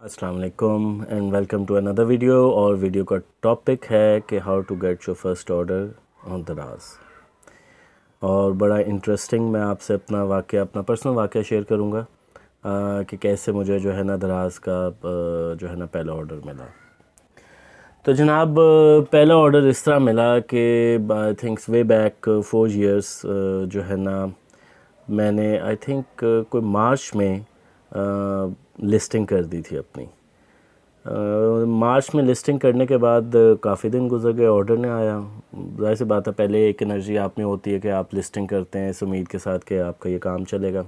अस्सलाम वालेकुम and welcome to another video. और वीडियो का टॉपिक है कि how to get your first order on Daraz. और बड़ा इंटरेस्टिंग मैं आपसे अपना पर्सनल वाक़या शेयर करूँगा कि कैसे मुझे जो है ना दराज का जो है ना पहला ऑर्डर मिला। तो जनाब पहला ऑर्डर इस तरह मिला कि आई थिंक्स वे बैक 4 years जो है ना मैंने आई थिंक कोई मार्च में लिस्टिंग कर दी थी अपनी। मार्च में लिस्टिंग करने के बाद काफ़ी दिन गुजर गए, ऑर्डर नहीं आया। ज़ाहिर सी बात है, पहले एक एनर्जी आप में होती है कि आप लिस्टिंग करते हैं इस उम्मीद के साथ कि आपका ये काम चलेगा,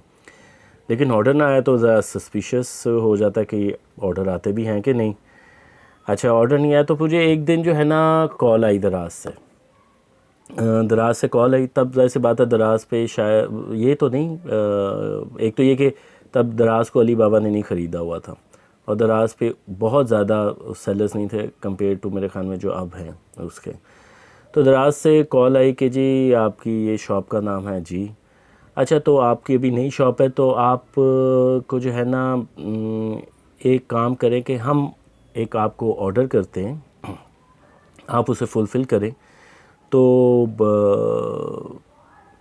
लेकिन ऑर्डर ना आया तो ज़रा सस्पिशियस हो जाता है कि ऑर्डर आते भी हैं कि नहीं। अच्छा, ऑर्डर नहीं आया तो मुझे एक दिन जो है ना कॉल आई दराज से कॉल आई। तब ज़ाहिर सी बात है दराज पे शायद ये तो नहीं, एक तो ये कि तब दराज को अली बाबा ने नहीं ख़रीदा हुआ था और दराज पे बहुत ज़्यादा सेलर्स नहीं थे कंपेयर टू मेरे ख़्याल में जो अब हैं उसके। तो दराज से कॉल आई कि जी आपकी ये शॉप का नाम है जी। अच्छा, तो आपकी अभी नई शॉप है तो आप को जो है ना एक काम करें कि हम एक आपको ऑर्डर करते हैं, आप उसे फुलफ़िल करें तो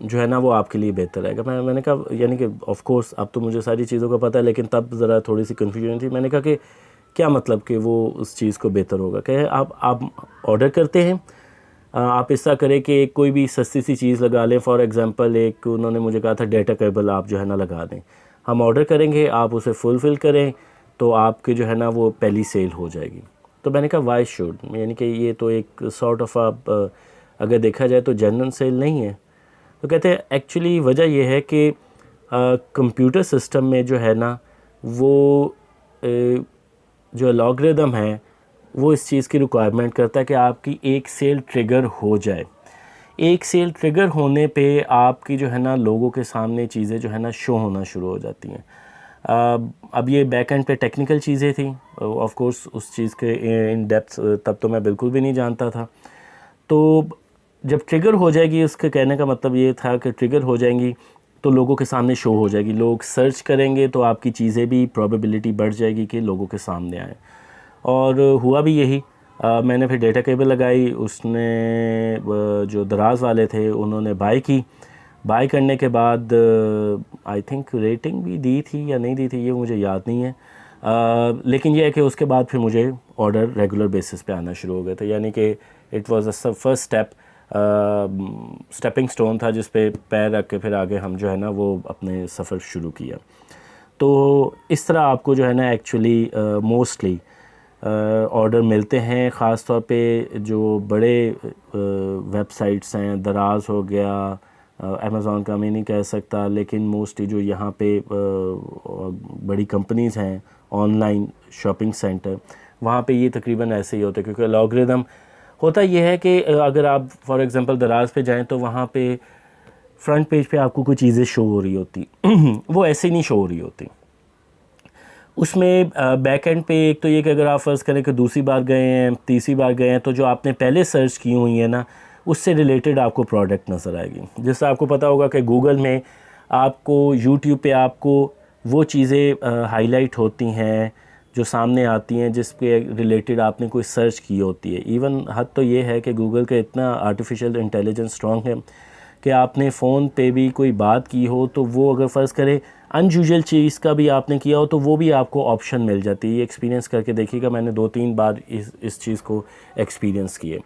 जो है ना वो आपके लिए बेहतर रहेगा। मैंने कहा, यानी कि ऑफ़ कोर्स अब तो मुझे सारी चीज़ों का पता है, लेकिन तब ज़रा थोड़ी सी कन्फ्यूजन थी। मैंने कहा कि क्या मतलब कि वो उस चीज़ को बेहतर होगा कि आप ऑर्डर करते हैं, आप इस तरह करें कि कोई भी सस्ती सी चीज़ लगा लें। फॉर एग्ज़ाम्पल एक उन्होंने मुझे कहा था डेटा केबल आप जो है ना लगा दें, हम ऑर्डर करेंगे, आप उसे फुलफ़िल करें तो आपकी जो है ना वो पहली सेल हो जाएगी। तो मैंने कहा वाई शुड, यानी कि ये तो एक सॉर्ट ऑफ आप अगर देखा जाए तो जेन्युइन सेल नहीं है। तो कहते हैं एक्चुअली वजह यह है कि कंप्यूटर सिस्टम में जो है ना वो जो लॉगरिदम है वो इस चीज़ की रिक्वायरमेंट करता है कि आपकी एक सेल ट्रिगर हो जाए। एक सेल ट्रिगर होने पे आपकी जो है ना लोगों के सामने चीज़ें जो है ना शो होना शुरू हो जाती हैं। अब ये बैक एंड पे टेक्निकल चीज़ें थी, ऑफ कोर्स उस चीज़ के इन डेप्थ तब तो मैं बिल्कुल भी नहीं जानता था। तो जब ट्रिगर हो जाएगी, उसके कहने का मतलब ये था कि ट्रिगर हो जाएंगी तो लोगों के सामने शो हो जाएगी, लोग सर्च करेंगे तो आपकी चीज़ें भी प्रोबेबिलिटी बढ़ जाएगी कि लोगों के सामने आए। और हुआ भी यही। मैंने फिर डेटा केबल लगाई, उसने जो दराज वाले थे उन्होंने बाय की। बाय करने के बाद आई थिंक रेटिंग भी दी थी या नहीं दी थी ये मुझे याद नहीं है, लेकिन यह है कि उसके बाद फिर मुझे ऑर्डर रेगुलर बेसिस पे आना शुरू हो गए थे। यानी कि it was a first stepping stone था जिस पे पैर रख के फिर आगे हम जो है ना वो अपने सफ़र शुरू किया। तो इस तरह आपको जो है ना एक्चुअली मोस्टली ऑर्डर मिलते हैं, ख़ास तौर पे जो बड़े वेबसाइट्स हैं, दराज हो गया, अमेज़ॉन का मैं नहीं कह सकता, लेकिन मोस्टली जो यहाँ पे बड़ी कंपनीज़ हैं, ऑनलाइन शॉपिंग सेंटर, वहाँ पे ये तकरीबन ऐसे ही होते हैं। क्योंकि लॉगरिदम होता ये है कि अगर आप फॉर एग्ज़ाम्पल दराज पे जाएं तो वहाँ पे फ्रंट पेज पे आपको कुछ चीज़ें शो हो रही होती वो ऐसे नहीं शो हो रही होती। उसमें बैक एंड पे एक तो ये कि अगर आप फ़र्ज़ करें कि दूसरी बार गए हैं, तीसरी बार गए हैं, तो जो आपने पहले सर्च की हुई है ना उससे रिलेटेड आपको प्रोडक्ट नज़र आएगी। जैसे आपको पता होगा कि गूगल में आपको, यूट्यूब पे आपको वो चीज़ें हाईलाइट होती हैं जो सामने आती हैं जिस पे रिलेटेड आपने कोई सर्च की होती है। इवन हद तो ये है कि गूगल का इतना आर्टिफिशियल इंटेलिजेंस स्ट्रॉन्ग है कि आपने फ़ोन पे भी कोई बात की हो तो वो अगर फ़र्ज़ करें अनयूजुअल चीज़ का भी आपने किया हो तो वो भी आपको ऑप्शन मिल जाती है। ये एक्सपीरियंस करके देखिएगा, मैंने 2-3 बार इस चीज़ को एक्सपीरियंस किए।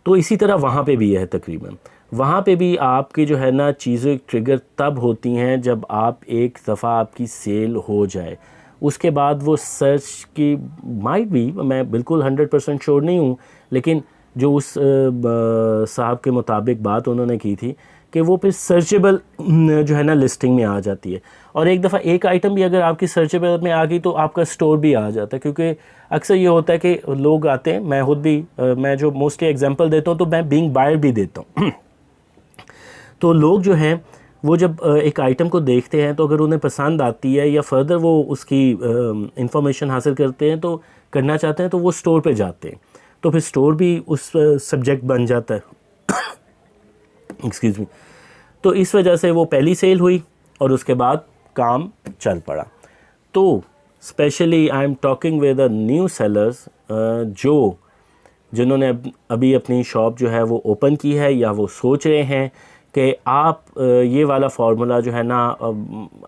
तो इसी तरह वहाँ पे भी है तकरीबन। वहाँ पे भी आपकी जो है ना चीज़ें ट्रिगर तब होती हैं जब आप एक दफ़ा आपकी सेल हो जाए। उसके बाद वो सर्च की माइट भी, मैं बिल्कुल 100% श्योर नहीं हूँ, लेकिन जो उस साहब के मुताबिक बात उन्होंने की थी कि वो फिर सर्चेबल जो है ना लिस्टिंग में आ जाती है। और एक दफ़ा एक आइटम भी अगर आपकी सर्चेबल में आ गई तो आपका स्टोर भी आ जाता है। क्योंकि अक्सर ये होता है कि लोग आते हैं, मैं खुद भी मैं जो मोस्टली एग्जांपल देता हूँ तो मैं बीइंग बायर भी देता हूँ तो लोग जो हैं वो जब एक आइटम को देखते हैं तो अगर उन्हें पसंद आती है या फर्दर वो उसकी इंफॉर्मेशन हासिल करते हैं तो करना चाहते हैं तो वो स्टोर पे जाते हैं, तो फिर स्टोर भी उस सब्जेक्ट बन जाता है एक्सक्यूज़ मी। तो इस वजह से वो पहली सेल हुई और उसके बाद काम चल पड़ा। तो specially I am talking with the new sellers जिन्होंने अभी अपनी शॉप जो है वो ओपन की है या वो सोच रहे हैं कि आप ये वाला फार्मूला जो है ना,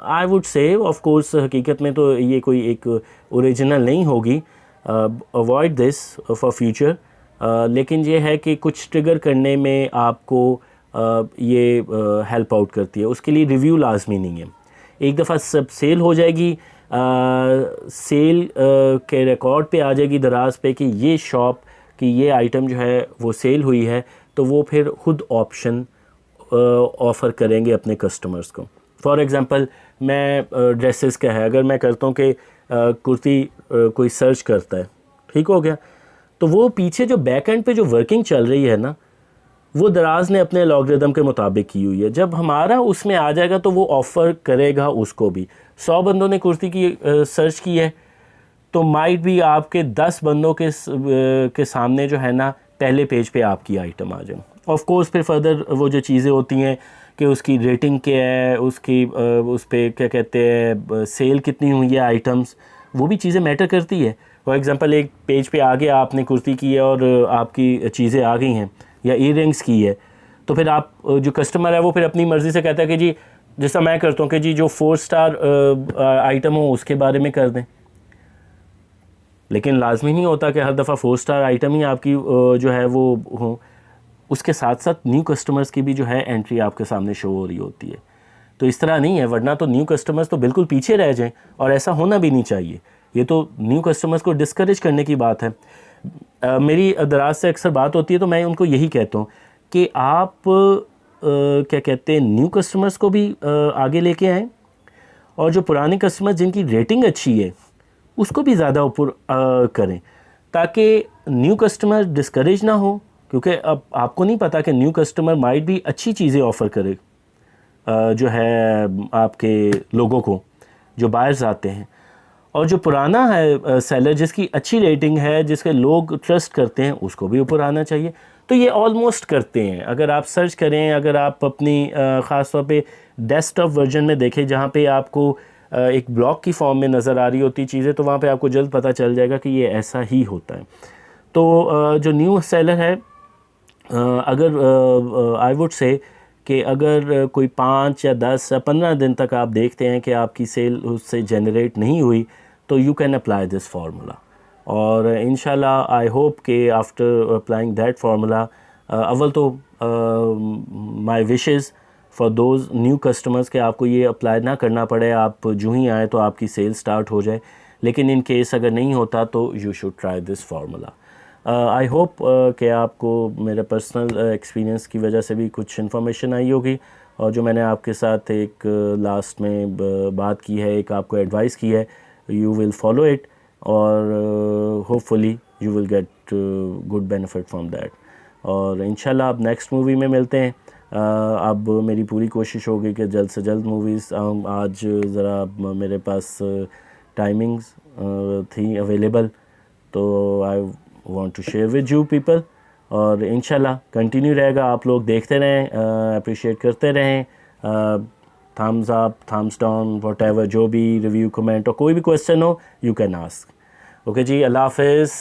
I would say of course हकीकत में तो ये कोई एक ओरिजिनल नहीं होगी, अवॉइड दिस फॉर फ्यूचर, लेकिन ये है कि कुछ ट्रिगर करने में आपको ये हेल्प आउट करती है। उसके लिए रिव्यू लाजमी नहीं है। एक दफ़ा सब सेल हो जाएगी, सेल के रिकॉर्ड पे आ जाएगी दराज पे कि ये शॉप कि ये आइटम जो है वो सेल हुई है, तो वो फिर ख़ुद ऑप्शन ऑफ़र करेंगे अपने कस्टमर्स को। फॉर एग्ज़ाम्पल मैं ड्रेसेस का है, अगर मैं करता हूँ कि कुर्ती कोई सर्च करता है, ठीक हो गया, तो वो पीछे जो बैक एंड पे जो वर्किंग चल रही है ना, वो दराज ने अपने लॉगरिदम के मुताबिक की हुई है। जब हमारा उसमें आ जाएगा तो वो ऑफ़र करेगा उसको भी। 100 बंदों ने कुर्ती की सर्च की है, तो माइट भी आपके 10 बंदों के सामने जो है ना पहले पेज पे आपकी आइटम आ जाए। ऑफ कोर्स फिर फर्दर वो जो चीज़ें होती हैं कि उसकी रेटिंग क्या है, उसकी उस पर क्या कहते हैं सेल कितनी हुई है आइटम्स, वो भी चीज़ें मैटर करती है। फॉर एग्ज़ाम्पल एक पेज पे आगे आपने कुर्ती की है और आपकी चीज़ें आ गई हैं या ईयरिंग्स की है, तो फिर आप जो कस्टमर है वो फिर अपनी मर्ज़ी से कहता है कि जी, जैसा मैं करता हूँ कि जी जो 4 स्टार आइटम हो उसके बारे में कर दें। लेकिन लाजमी नहीं होता कि हर दफ़ा 4 स्टार आइटम ही आपकी जो है वो हो। उसके साथ साथ न्यू कस्टमर्स की भी जो है एंट्री आपके सामने शो हो रही होती है। तो इस तरह नहीं है, वरना तो न्यू कस्टमर्स तो बिल्कुल पीछे रह जाएं, और ऐसा होना भी नहीं चाहिए। ये तो न्यू कस्टमर्स को डिस्करेज करने की बात है। मेरी दराज से अक्सर बात होती है, तो मैं उनको यही कहता हूँ कि आप क्या कहते हैं न्यू कस्टमर्स को भी आगे लेके आएँ, और जो पुराने कस्टमर्स जिनकी रेटिंग अच्छी है उसको भी ज़्यादा ऊपर करें, ताकि न्यू कस्टमर डिस्करेज ना हो। क्योंकि अब आपको नहीं पता कि न्यू कस्टमर माइट भी अच्छी चीज़ें ऑफ़र करे जो है आपके लोगों को, जो बायर्स आते हैं। और जो पुराना है सेलर जिसकी अच्छी रेटिंग है, जिसके लोग ट्रस्ट करते हैं, उसको भी ऊपर आना चाहिए। तो ये ऑलमोस्ट करते हैं। अगर आप सर्च करें, अगर आप अपनी ख़ास तौर पे डेस्कटॉप वर्जन में देखें जहाँ पे आपको एक ब्लॉक की फॉर्म में नज़र आ रही होती चीज़ें, तो वहाँ पे आपको जल्द पता चल जाएगा कि ये ऐसा ही होता है। तो जो न्यू सेलर है, अगर आई वुड से कि अगर कोई 5 या 10 या 15 दिन तक आप देखते हैं कि आपकी सेल उससे जनरेट नहीं हुई, तो you can apply this formula. और इंशाल्लाह आई होप कि आफ्टर अप्लाइंग दैट फार्मूला, अव्वल तो my wishes for those new customers कि आपको ये अप्लाई ना करना पड़े, आप जो ही आए तो आपकी सेल स्टार्ट हो जाए। लेकिन इन केस अगर नहीं होता तो you should try this formula. I hope कि आपको मेरे पर्सनल एक्सपीरियंस की वजह से भी कुछ इन्फॉर्मेशन आई होगी, और जो मैंने आपके साथ एक लास्ट में बात की है, एक आपको एडवाइस की है, यू विल फॉलो इट, और hopefully you will get good benefit from that. और इंशाल्लाह अब नेक्स्ट मूवी में मिलते हैं। अब मेरी पूरी कोशिश होगी कि जल्द से जल्द मूवीज़, आज ज़रा मेरे पास टाइमिंग्स थी अवेलेबल, तो I want to share with you people. और इंशाल्लाह कंटिन्यू रहेगा, आप लोग देखते रहें, अप्रिशिएट करते रहें, thumbs up, thumbs down, whatever, जो भी रिव्यू, कमेंट और कोई भी क्वेश्चन हो यू कैन आस्क। ओके जी, अल्लाह हाफ़िज़।